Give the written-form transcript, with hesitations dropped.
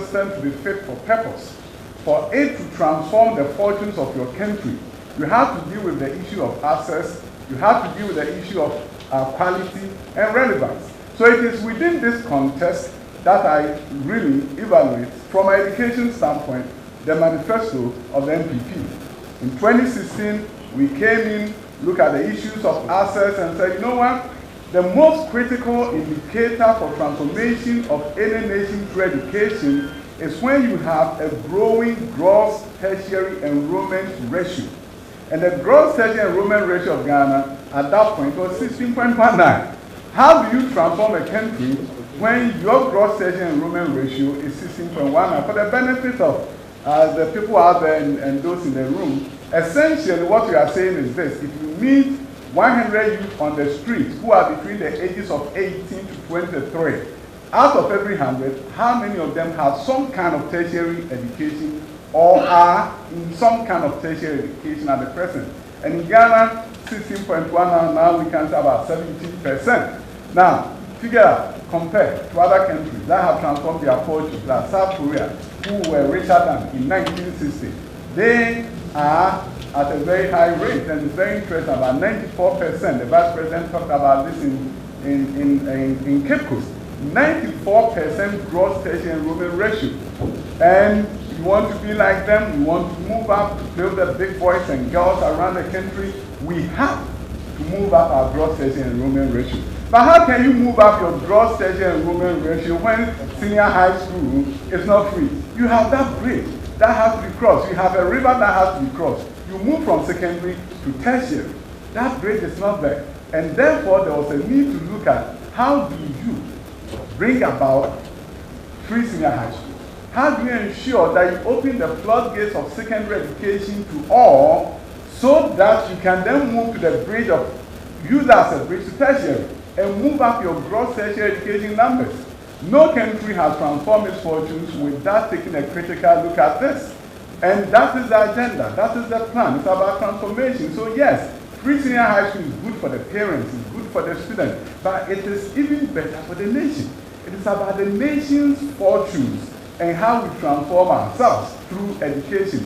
system to be fit for purpose, for it to transform the fortunes of your country, you have to deal with the issue of access, you have to deal with the issue of quality and relevance. So it is within this context that I really evaluate, from an education standpoint, the manifesto of the MPP. In 2016, we came in, look at the issues of access and said, you know what? The most critical indicator for transformation of any nation through education is when you have a growing gross tertiary enrollment ratio. And the gross tertiary enrollment ratio of Ghana at that point was 16.19. How do you transform a country when your gross tertiary enrollment ratio is 16.19? For the benefit of the people out there and those in the room, essentially what we are saying is this: if you meet 100 youth on the street who are between the ages of 18 to 23, out of every 100, how many of them have some kind of tertiary education or are in some kind of tertiary education at the present? And in Ghana, 16.1, now we can say about 17%. Now, figure out, compare to other countries that have transformed their fortunes, like South Korea, who were richer than in 1960. They are at a very high rate, and it's very interesting, about 94%. The Vice President talked about this in Cape Coast. 94% gross tertiary enrollment ratio. And you want to be like them, you want to move up, to build the big boys and girls around the country, we have to move up our gross tertiary enrollment ratio. But how can you move up your gross tertiary enrollment ratio when senior high school is not free? You have that bridge that has to be crossed. You have a river that has to be crossed. You move from secondary to tertiary. That bridge is not there. And therefore, there was a need to look at how do you bring about free senior high school? How do you ensure that you open the floodgates of secondary education to all so that you can then move to the bridge of, use that as a bridge to tertiary and move up your gross tertiary education numbers? No country has transformed its fortunes without taking a critical look at this. And that is the agenda, that is the plan. It's about transformation. So yes, free senior high school is good for the parents, it's good for the students, but it is even better for the nation. It is about the nation's fortunes and how we transform ourselves through education.